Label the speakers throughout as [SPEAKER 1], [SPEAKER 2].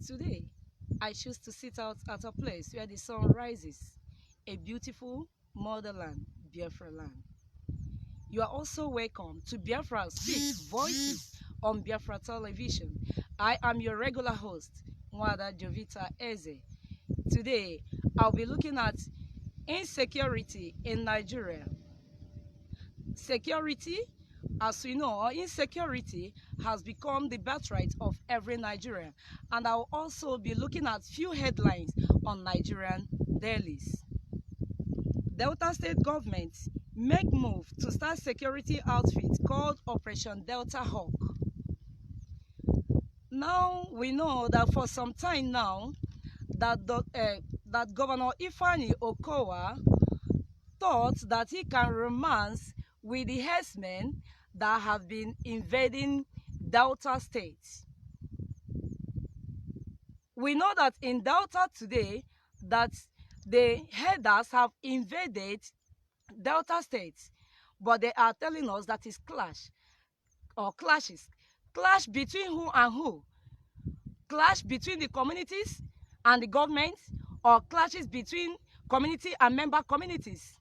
[SPEAKER 1] Today, I choose to sit out at a place where the sun rises, a beautiful motherland, Biafra land. You are also welcome to Biafra Speaks Voices on Biafra Television. I am your regular host, Nwada Jovita Eze. Today, I'll be looking at insecurity in Nigeria. Security, as we know, insecurity has become the birthright of every Nigerian. And I'll also be looking at few headlines on Nigerian dailies. Delta State government make move to start security outfit called Operation Delta Hawk. Now we know that for some time now that Governor Ifeanyi Okowa thought that he can romance with the herdsmen that have been invading Delta State. We know that in Delta today that the herders have invaded Delta State, but they are telling us that it's clash or clashes. Clash between who and who? Clash between the communities and the government, or clashes between community and member communities?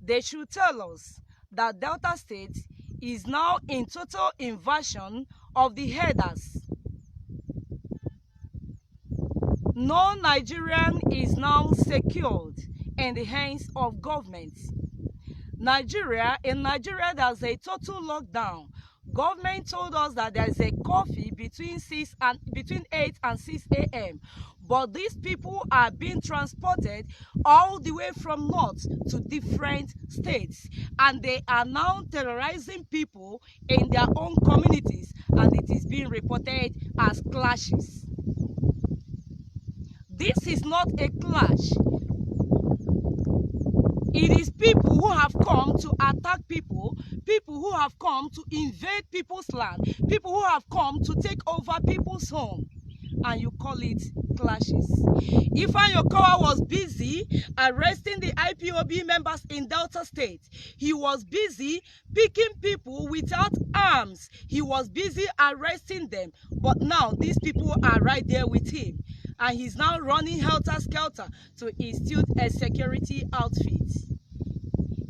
[SPEAKER 1] They should tell us that Delta State is now in total invasion of the herders. No Nigerian is now secured in the hands of government. In Nigeria, there's a total lockdown. Government told us that there's a coffee between 8 and 6 a.m. But these people are being transported all the way from north to different states. And they are now terrorizing people in their own communities. And it is being reported as clashes. This is not a clash. It is people who have come to attack people, people who have come to invade people's land, people who have come to take over people's home, and you call it clashes. Ifeanyi Okowa was busy arresting the IPOB members in Delta State. He was busy picking people without arms. He was busy arresting them. But now these people are right there with him. And he's now running helter-skelter to institute a security outfit.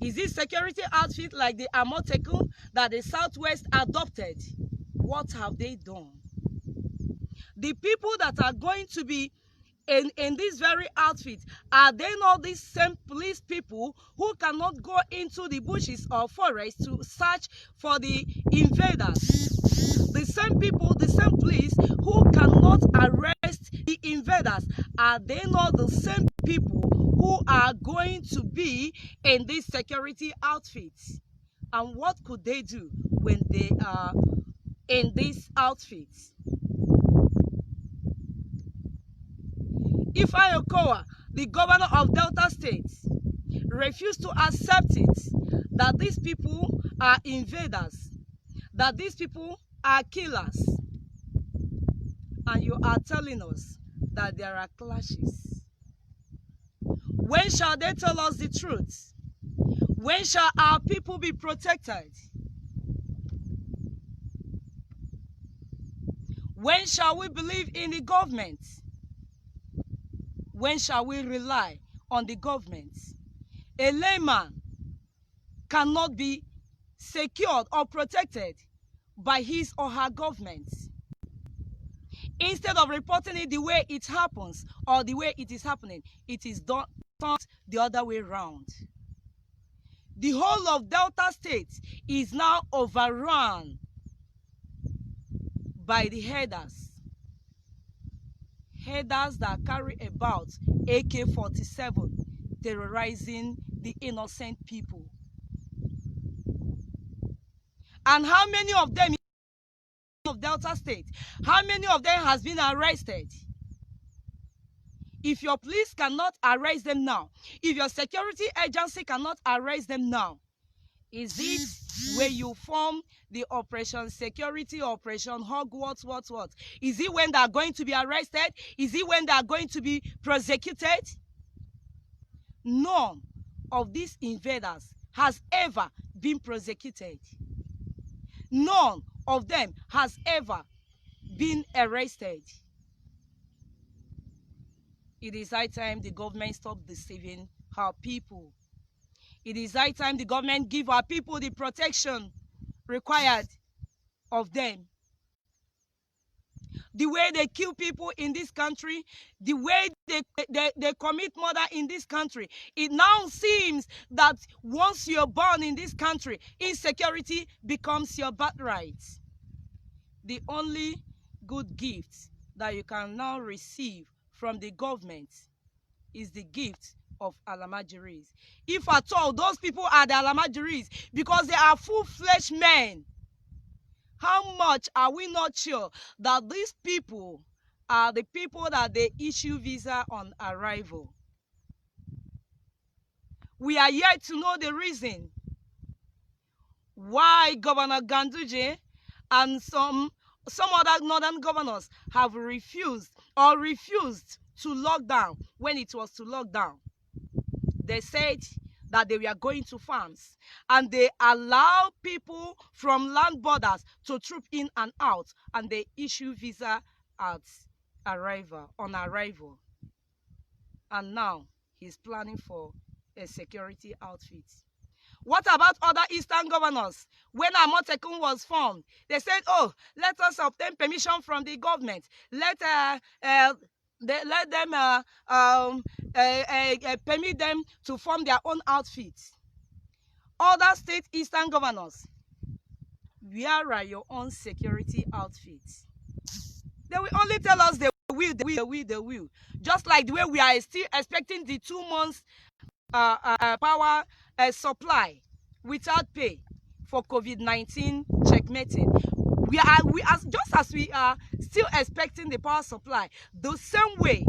[SPEAKER 1] Is this security outfit like the Amotekun that the Southwest adopted? What have they done? The people that are going to be in this very outfit, are they not these same police people who cannot go into the bushes or forest to search for the invaders? The same people, the same police who cannot arrest the invaders, are they not the same people who are going to be in these security outfits? And what could they do when they are in these outfits? Ifeanyi Okowa, the governor of Delta State, refused to accept it, that these people are invaders, that these people are killers. And you are telling us that there are clashes. When shall they tell us the truth? When shall our people be protected? When shall we believe in the government? When shall we rely on the government? A layman cannot be secured or protected by his or her government. Instead of reporting it the way it happens or the way it is happening, it is done the other way around. The whole of Delta State is now overrun by the herders. Herders that carry about AK-47 terrorizing the innocent people. And how many of them of Delta State? How many of them has been arrested? If your police cannot arrest them now, if your security agency cannot arrest them now, is it where you form the Operation Security, Operation Hog, what? Is it when they are going to be arrested? Is it when they are going to be prosecuted? None of these invaders has ever been prosecuted. None of them has ever been arrested. It is high time the government stop deceiving our people. It is high time the government give our people the protection required of them. The way they kill people in this country, the way they commit murder in this country, it now seems that once you're born in this country, insecurity becomes your birthright. The only good gift that you can now receive from the government is the gift of alamajiris. If at all those people are the alamajiris, because they are full-fledged men, how much are we not sure that these people are the people that they issue visa on arrival? We are yet to know the reason why Governor Ganduje and some other northern governors have refused to lock down when it was to lock down. They said that they were going to farms and they allow people from land borders to troop in and out, and they issue visa at arrival, on arrival. And now he's planning for a security outfit. What about other eastern governors? When Amotekun was formed, they said, oh, let us obtain permission from the government. Let them permit them to form their own outfits. Other state eastern governors, where are your own security outfits? They will only tell us they will. Just like the way we are still expecting the 2 months power supply without pay for COVID-19 checkmating. We are just as we are still expecting the power supply, the same way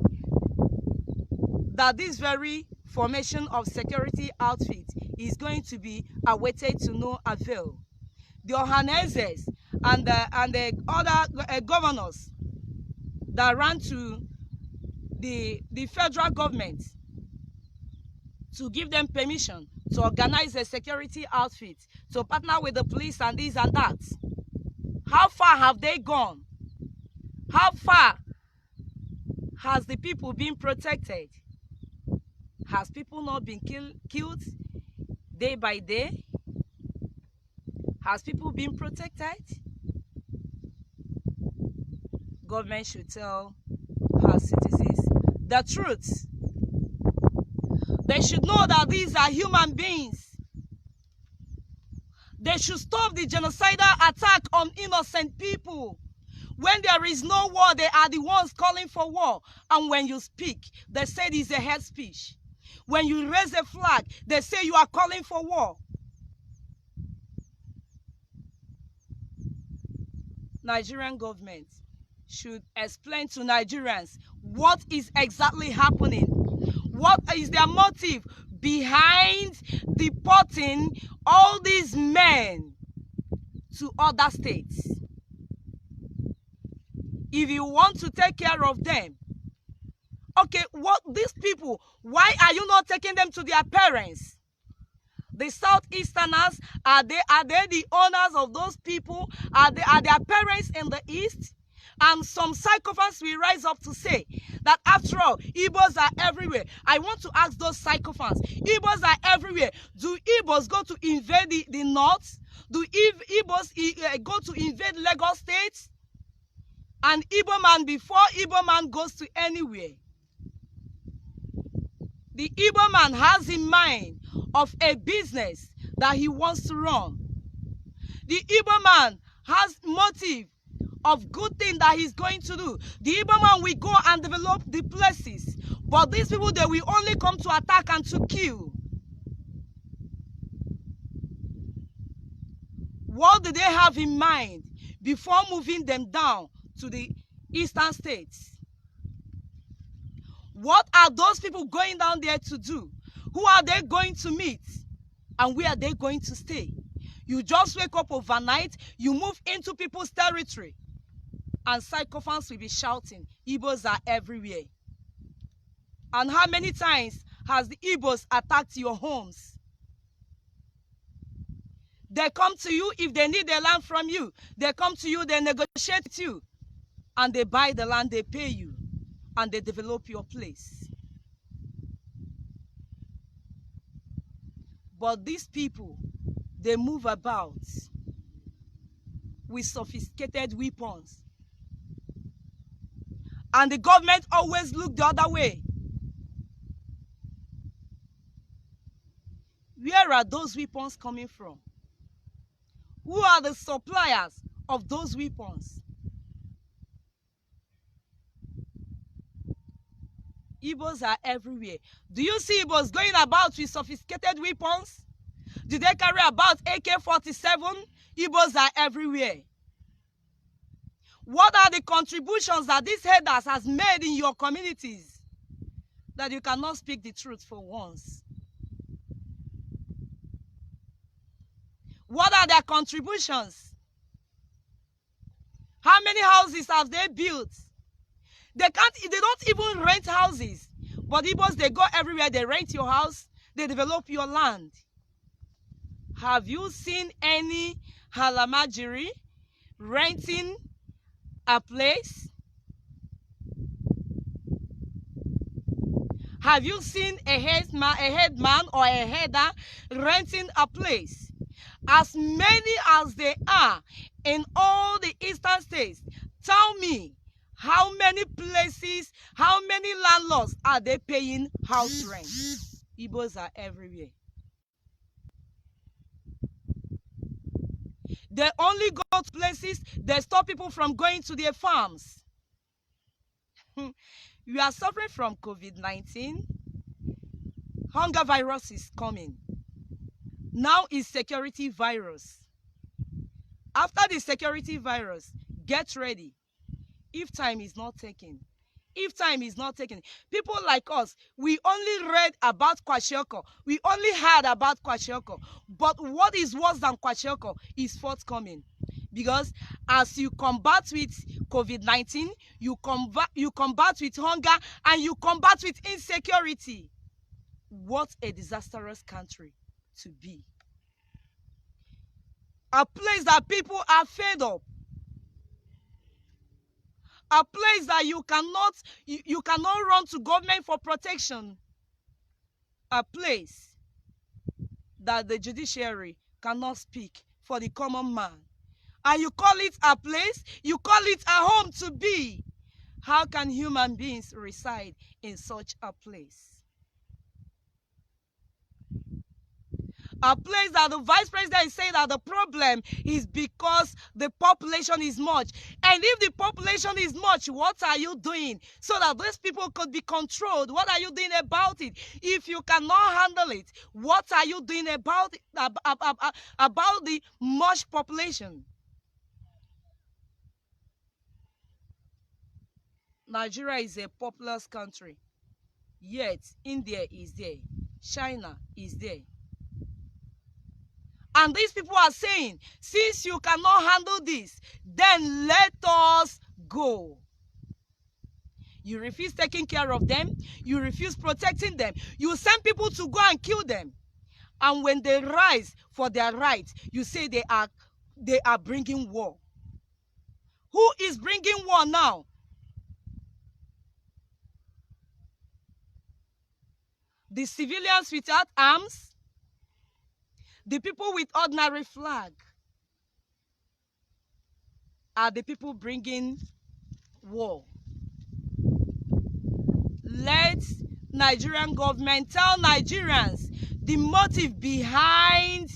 [SPEAKER 1] that this very formation of security outfit is going to be awaited to no avail. The Ohanezes and the other governors that ran to the federal government to give them permission to organize a security outfit, to partner with the police and this and that. How far have they gone? How far has the people been protected? Has people not been killed day by day? Has people been protected? Government should tell her citizens the truth. They should know that these are human beings. They should stop the genocidal attack on innocent people. When there is no war, they are the ones calling for war. And when you speak, they say it is a hate speech. When you raise a flag, they say you are calling for war. Nigerian government should explain to Nigerians what is exactly happening. What is their motive behind deporting all these men to other states? If you want to take care of them, okay, what these people, why are you not taking them to their parents? The Southeasterners, are they the owners of those people? Are their parents in the East? And some sycophants will rise up to say that after all, Igbos are everywhere. I want to ask those sycophants, Igbos are everywhere. Do Igbos go to invade the North? Do Igbos go to invade Lagos State? And Igbo man, before Igbo man goes to anywhere, the Igbo man has in mind of a business that he wants to run. The Igbo man has motive of good thing that he's going to do. The Igbo man will go and develop the places. But these people, they will only come to attack and to kill. What do they have in mind before moving them down to the eastern states? What are those people going down there to do? Who are they going to meet? And where are they going to stay? You just wake up overnight, you move into people's territory, and sycophants will be shouting, Igbos are everywhere. And how many times has the Igbos attacked your homes? They come to you if they need the land from you. They come to you, they negotiate with you, and they buy the land, they pay you. and they develop your place. But these people, they move about with sophisticated weapons. And the government always look the other way. Where are those weapons coming from? Who are the suppliers of those weapons? Igbos are everywhere. Do you see Igbos going about with sophisticated weapons? Do they carry about AK-47? Igbos are everywhere. What are the contributions that these headers has made in your communities that you cannot speak the truth for once? What are their contributions? How many houses have they built? They don't even rent houses. But Igbos, they go everywhere. They rent your house. They develop your land. Have you seen any Halamajiri renting a place? Have you seen a headman or a header renting a place? As many as they are in all the eastern states, tell me, how many places, how many landlords are they paying house rent? Igbos are everywhere. They only go to places, they stop people from going to their farms. We are suffering from COVID-19. Hunger virus is coming. Now is security virus. After the security virus, get ready. If time is not taken, people like us, we only read about Kwashiorkor. We only heard about Kwashiorkor. But what is worse than Kwashiorkor is forthcoming. Because as you combat with COVID-19, you combat with hunger, and you combat with insecurity. What a disastrous country to be. A place that people are fed up. A place that you cannot run to government for protection. A place that the judiciary cannot speak for the common man. And you call it a place, you call it a home to be. How can human beings reside in such a place? A place that the vice president is saying that the problem is because the population is much. And if the population is much, what are you doing so that these people could be controlled? What are you doing about it? If you cannot handle it, what are you doing about the much population? Nigeria is a populous country, yet India is there, China is there. And these people are saying, since you cannot handle this, then let us go. You refuse taking care of them. You refuse protecting them. You send people to go and kill them. And when they rise for their rights, you say they are bringing war. Who is bringing war now? The civilians without arms? The people with ordinary flag are the people bringing war. Let Nigerian government tell Nigerians the motive behind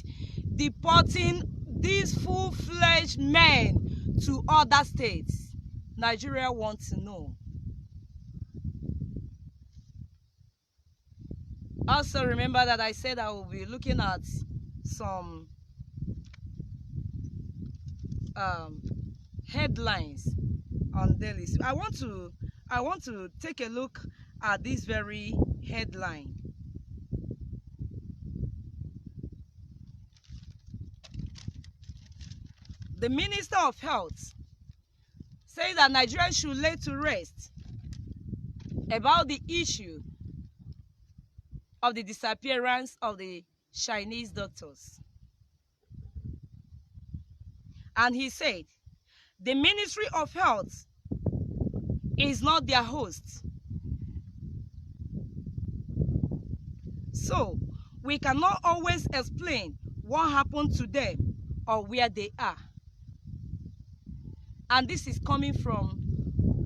[SPEAKER 1] deporting these full-fledged men to other states. Nigeria wants to know. Also remember that I said I will be looking at some headlines on daily. I want to take a look at this very headline. The Minister of Health says that Nigerians should lay to rest about the issue of the disappearance of the Chinese doctors. And he said, the Ministry of Health is not their host. So, we cannot always explain what happened to them or where they are. And this is coming from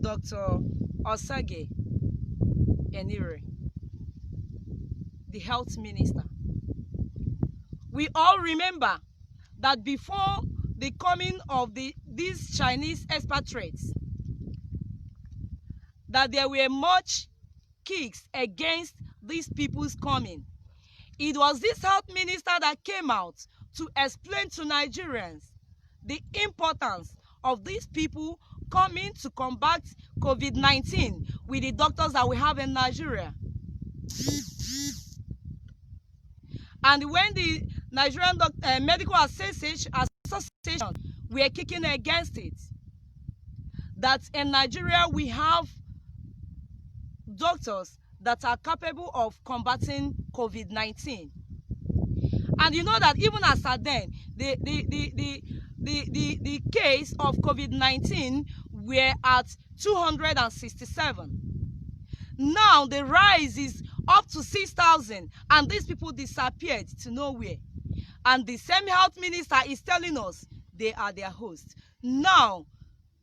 [SPEAKER 1] Dr. Osage Enire, the health minister. We all remember that before the coming of these Chinese expatriates, that there were much kicks against these people's coming. It was this health minister that came out to explain to Nigerians the importance of these people coming to combat COVID-19 with the doctors that we have in Nigeria. And when the Nigerian Medical Association were kicking against it, that in Nigeria we have doctors that are capable of combating COVID-19. And you know that even as at then, the case of COVID-19 were at 267. Now the rise is up to 6,000, and these people disappeared to nowhere. And the same health minister is telling us they are their hosts. Now,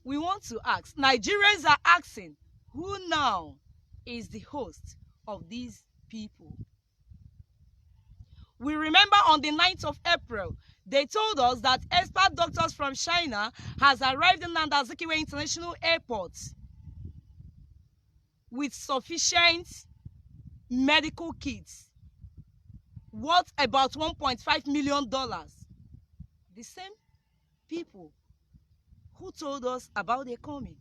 [SPEAKER 1] we want to ask, Nigerians are asking, who now is the host of these people? We remember on the 9th of April, they told us that expert doctors from China has arrived in Nnamdi Azikiwe International Airport with sufficient medical kits worth about $1.5 million. The same people who told us about their coming,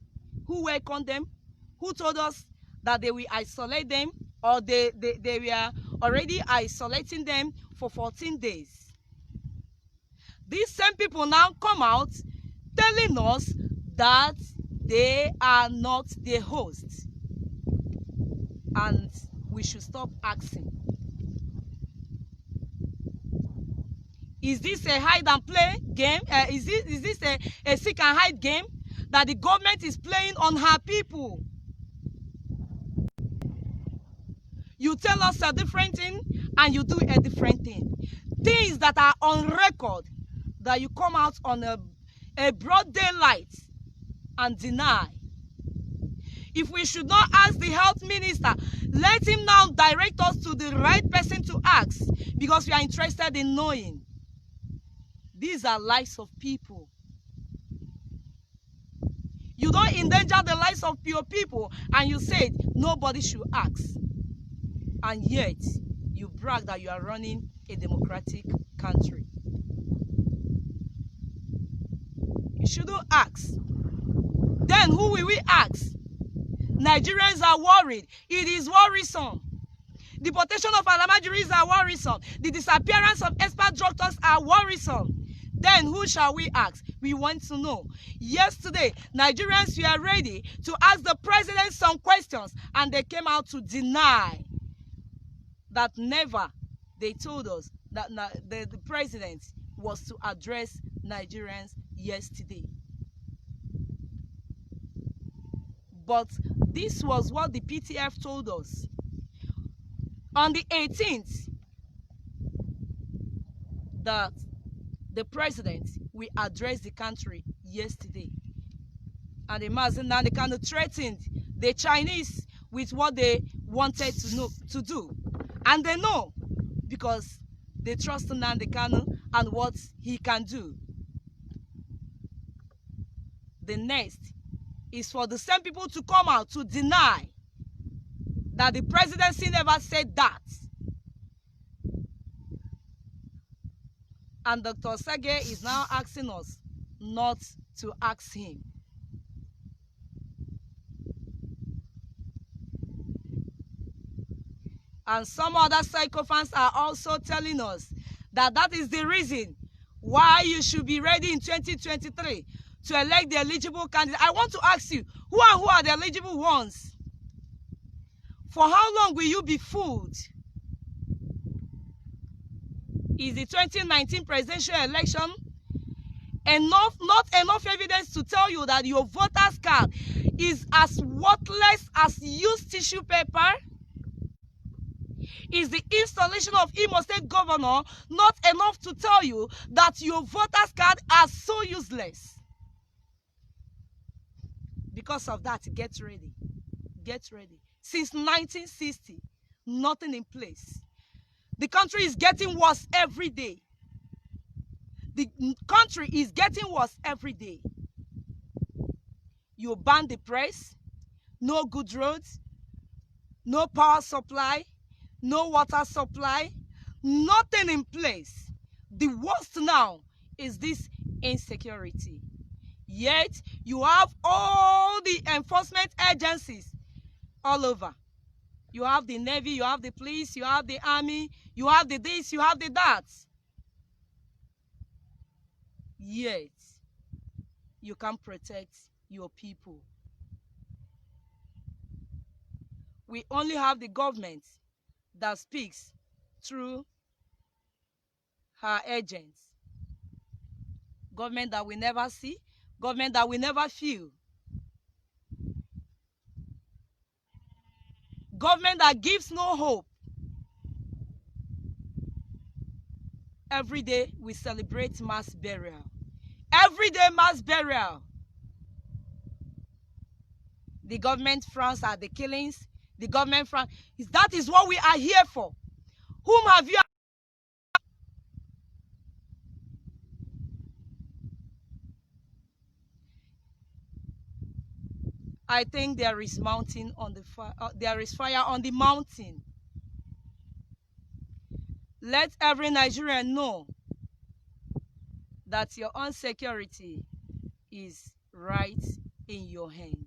[SPEAKER 1] who welcomed them, who told us that they will isolate them, or they were already isolating them for 14 days. These same people now come out telling us that they are not the hosts. And we should stop asking. Is this a hide and play game? Is this a seek and hide game that the government is playing on her people? You tell us a different thing and you do a different thing. Things that are on record, that you come out on a broad daylight and deny. If we should not ask the health minister, let him now direct us to the right person to ask, because we are interested in knowing. These are lives of people. You don't endanger the lives of your people, and you said nobody should ask. And yet, you brag that you are running a democratic country. You shouldn't ask. Then who will we ask? Nigerians are worried. It is worrisome. Deportation of Alamajiris are worrisome. The disappearance of expert doctors are worrisome. Then who shall we ask? We want to know. Yesterday, Nigerians were ready to ask the president some questions, and they came out to deny that never. They told us that the president was to address Nigerians yesterday. But this was what the PTF told us. On the 18th, that the president will address the country yesterday. And the Mazen Nandekano threatened the Chinese with what they wanted to do. And they know, because they trust Nandekano and what he can do. The next is for the same people to come out to deny that the presidency never said that. And Dr. Sege is now asking us not to ask him. And some other sycophants are also telling us that that is the reason why you should be ready in 2023 to elect the eligible candidate. I want to ask you, who are the eligible ones? For how long will you be fooled? Is the 2019 presidential election not enough evidence to tell you that your voter's card is as worthless as used tissue paper? Is the installation of Imo State Governor not enough to tell you that your voter's card are so useless? Because of that, get ready. Get ready. Since 1960, nothing in place. The country is getting worse every day. The country is getting worse every day. You ban the press, no good roads, no power supply, no water supply, nothing in place. The worst now is this insecurity. Yet, you have all the enforcement agencies all over. You have the Navy, you have the police, you have the army, you have the this, you have the that. Yet, you can't protect your people. We only have the government that speaks through her agents. Government that we never see, government that we never feel. Government that gives no hope. Every day we celebrate mass burial. Every day mass burial. The government frowns at the killings. The government frowns. That is what we are here for. Whom have you? I think there is mountain on the fire. There is fire on the mountain. Let every Nigerian know that your own security is right in your hand.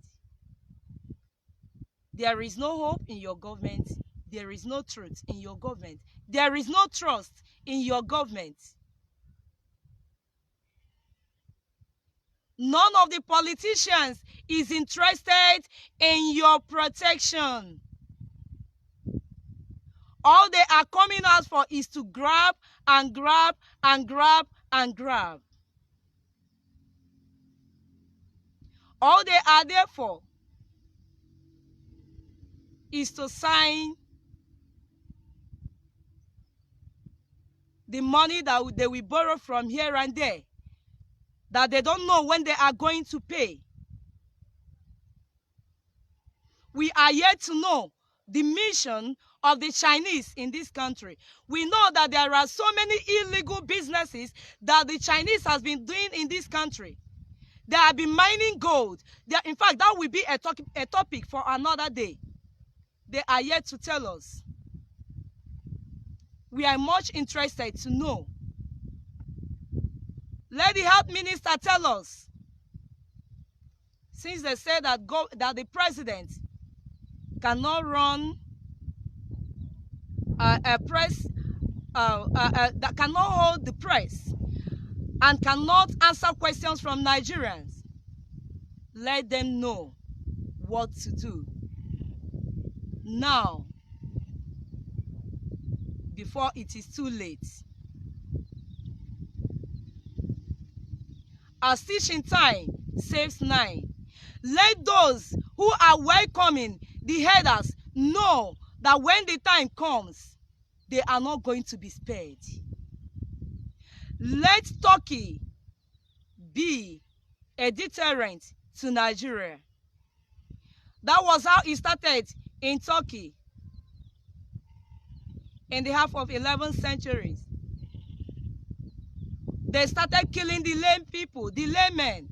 [SPEAKER 1] There is no hope in your government. There is no truth in your government. There is no trust in your government. None of the politicians is interested in your protection. All they are coming out for is to grab and grab and grab and grab. All they are there for is to sign the money that they will borrow from here and there, that they don't know when they are going to pay. We are yet to know the mission of the Chinese in this country. We know that there are so many illegal businesses that the Chinese has been doing in this country. They have been mining gold. In fact, that will be a topic for another day. They are yet to tell us. We are much interested to know. Let the health minister tell us. Since they said that the president cannot run a press, that cannot hold the press and cannot answer questions from Nigerians, let them know what to do now, before it is too late. As teaching time saves 9. Let those who are welcoming the headers know that when the time comes, they are not going to be spared. Let Turkey be a deterrent to Nigeria. That was how it started in Turkey in the half of 11th century. They started killing the lame people, the laymen,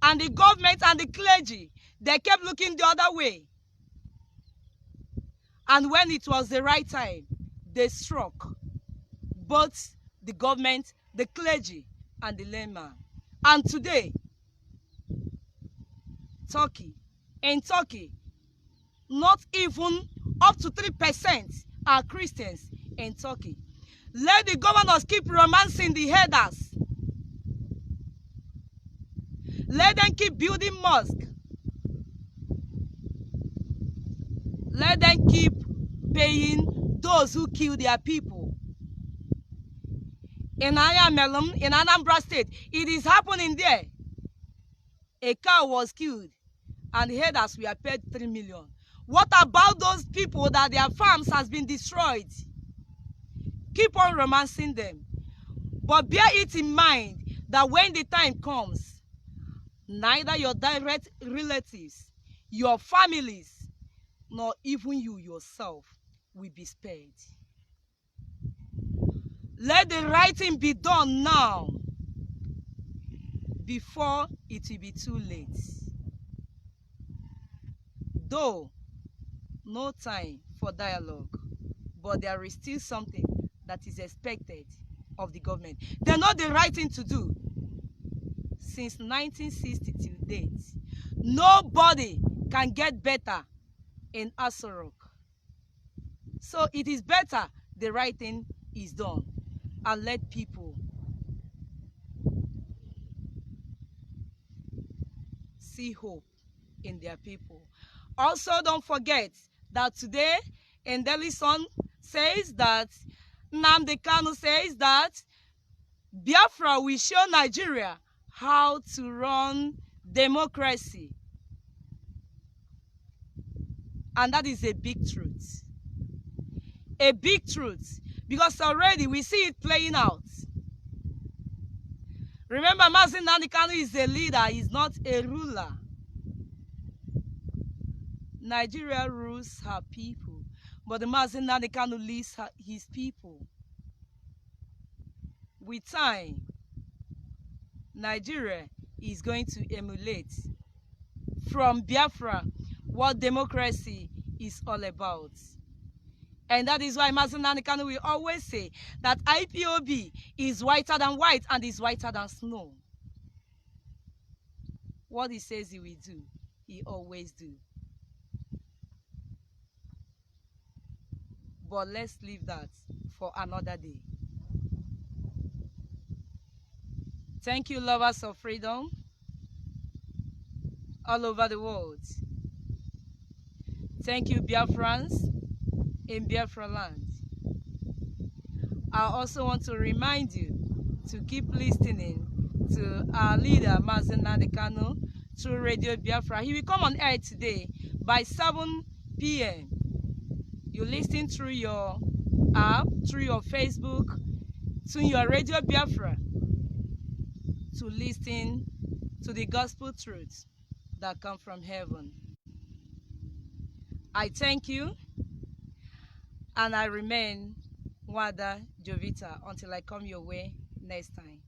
[SPEAKER 1] and the government and the clergy. They kept looking the other way. And when it was the right time, they struck both the government, the clergy, and the layman. And today, in Turkey, not even up to 3% are Christians in Turkey. Let the governors keep romancing the headers. Let them keep building mosques. Let them keep paying those who kill their people. In Ayamelum, in Anambra State, it is happening there. A cow was killed and the headers were paid 3 million. What about those people that their farms has been destroyed? Keep on romancing them. But bear it in mind that when the time comes, neither your direct relatives, your families, nor even you yourself will be spared. Let the right thing be done now before it will be too late. Though no time for dialogue, but there is still something that is expected of the government. They know the right thing to do. Since 1960 till date, nobody can get better in Aso Rock. So it is better the right thing is done and let people see hope in their people. Also, don't forget that today, Ndeli Sun says that, Nnamdi Kanu says that Biafra will show Nigeria how to run democracy. And that is a big truth. A big truth. Because already we see it playing out. Remember, Mazi Nnamdi Kanu is a leader, he's not a ruler. Nigeria rules her people, but the Mazi Nnamdi Kanu leads his people. With time, Nigeria is going to emulate from Biafra what democracy is all about. And that is why Mazi Nnamdi Kanu will always say that IPOB is whiter than white and is whiter than snow. What he says he will do, he always do. But let's leave that for another day. Thank you, lovers of freedom all over the world. Thank you, Biafrans in Biafra land. I also want to remind you to keep listening to our leader, Mazi Nnamdi Kanu, through Radio Biafra. He will come on air today by 7 p.m. You listen through your app, through your Facebook, to your Radio Biafra, to listen to the gospel truths that come from heaven. I thank you, and I remain Wada Jovita until I come your way next time.